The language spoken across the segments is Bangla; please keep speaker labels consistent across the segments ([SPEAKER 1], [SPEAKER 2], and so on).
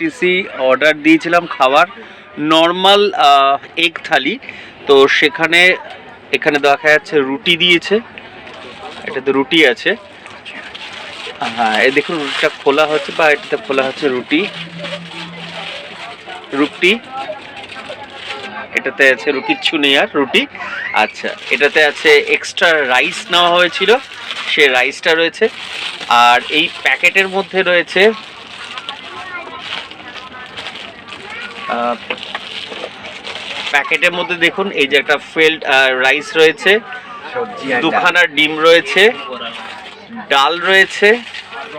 [SPEAKER 1] আইআরসিটিসি অর্ডার দিয়েছিলাম খাবার নর্মাল এগ থালি। তো সেখানে এখানে দেখা যাচ্ছে রুটি দিয়েছে, এটাতে রুটি আছে। হ্যাঁ, এই দেখুন রুটিটা খোলা হচ্ছে বা এটাতে খোলা হচ্ছে রুটি। এটাতে আছে কিচ্ছু নেই আর রুটি। আচ্ছা, এটাতে আছে এক্সট্রা রাইস নেওয়া হয়েছিল, সে রাইসটা রয়েছে। আর এই প্যাকেটের মধ্যে রয়েছে প্যাকেটের মধ্যে দেখুন এই যে একটা ফেল্ড রাইস রয়েছে, দুখানা ডিম রয়েছে, ডাল রয়েছে,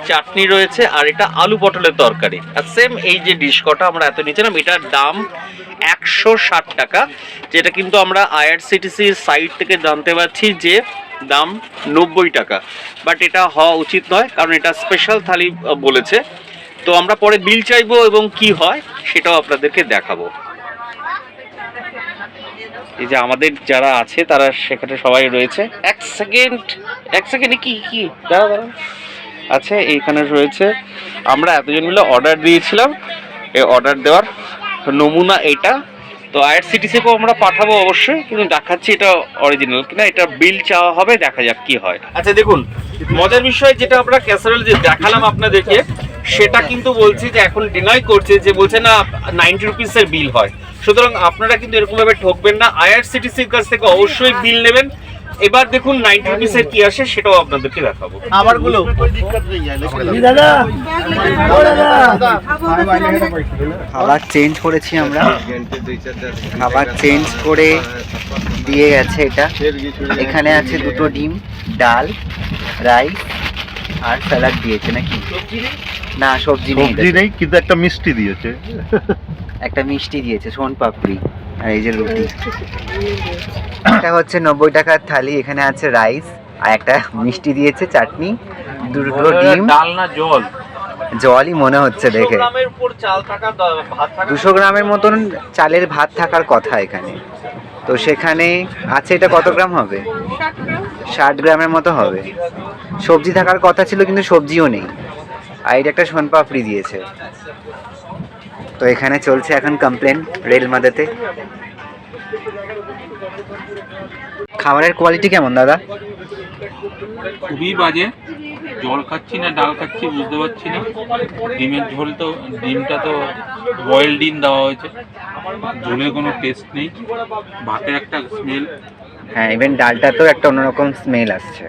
[SPEAKER 1] চাটনি রয়েছে, আর এটা আলু পটলের তরকারি। আর সেম এই যে ডিশ কটা আমরা এত নিয়েছিলাম, এটার দাম 160 টাকা, যেটা কিন্তু আমরা আইআরসিটিসির সাইট থেকে জানতে পারছি যে দাম 90 টাকা। বাট এটা হওয়া উচিত নয়, কারণ এটা স্পেশাল থালি বলেছে। তো আমরা পরে বিল চাইবো এবং কি হয় সেটাও আপনাদেরকে দেখাবো। এই যে আমাদের যারা আছে তারা সেখানে সবাই রয়েছে। এক সেকেন্ডে কি দাঁড়া আছে এইখানে রয়েছে। আমরা এতজন মিলে অর্ডার দিয়েছিলাম, এই অর্ডার দেওয়ার নমুনা এটা। তো আইআরসিটিসিকেও আমরা পাঠাবো অবশ্যই, কিন্তু দেখাচ্ছি এটা অরিজিনাল কিনা। এটা বিল চাওয়া হবে, দেখা যাক কি হয়। আচ্ছা দেখুন, মজার বিষয় যেটা আমরা ক্যাসারোল যে দেখালাম আপনাদেরকে, সেটা কিন্তু বলছি যে এখন ডিনাই করছে, যে বলছে না 90 রুপিসের বিল হয়। সুতরাং আপনারা কিন্তু এরকমভাবে ঠকবেন না, আইআরসিটিসির কাছ থেকে অবশ্যই বিল নেবেন। এবার দেখুন 90 রুপিসের কি আসে সেটাও আপনাদেরকে দেখাবো। আমারগুলো
[SPEAKER 2] খাবার চেঞ্জ করেছি আমরা, খাবার চেঞ্জ করে দিয়ে গেছে এটা। এখানে আছে দুটো ডিম, ডাল, রাইস আর স্যালাড দিয়েছে নাকি? না, সবজি নেই,
[SPEAKER 3] কিন্তু একটা মিষ্টি দিয়েছে।
[SPEAKER 2] একটা মিষ্টি দিয়েছে, সোন পাপড়ি, আর এই যে রুটি। এটা হচ্ছে 90 টাকার থালি। এখানে আছে রাইস আর একটা মিষ্টি দিয়েছে, চাটনি, দুটো ডিম,
[SPEAKER 1] ডাল না জল?
[SPEAKER 2] জলই মনে হচ্ছে দেখে। 200 গ্রামের মতন চালের ভাত থাকার কথা এখানে। তো সেখানে আছে, এটা কত গ্রাম হবে? 60 গ্রামের মতো হবে। সবজি থাকার কথা ছিল, কিন্তু সবজিও নেই। আর এটা একটা সোন পাপড়ি দিয়েছে। তো এখানে চলছে এখন কমপ্লেন রেল মাদেতে। খাবারের কোয়ালিটি কেমন দাদা?
[SPEAKER 4] খুবই বাজে। জল খাচ্ছি না ডাল খাচ্ছি বুঝতে পারছি না। ডিমের ঝোল তো, ডিমটা তো বয়েল ডিম দেওয়া হয়েছে, ঝোলের কোনো টেস্ট নেই, ভাতের একটা স্মেল।
[SPEAKER 2] হ্যাঁ, ইভেন ডালটাতেও একটা অন্যরকম স্মেল আসছে।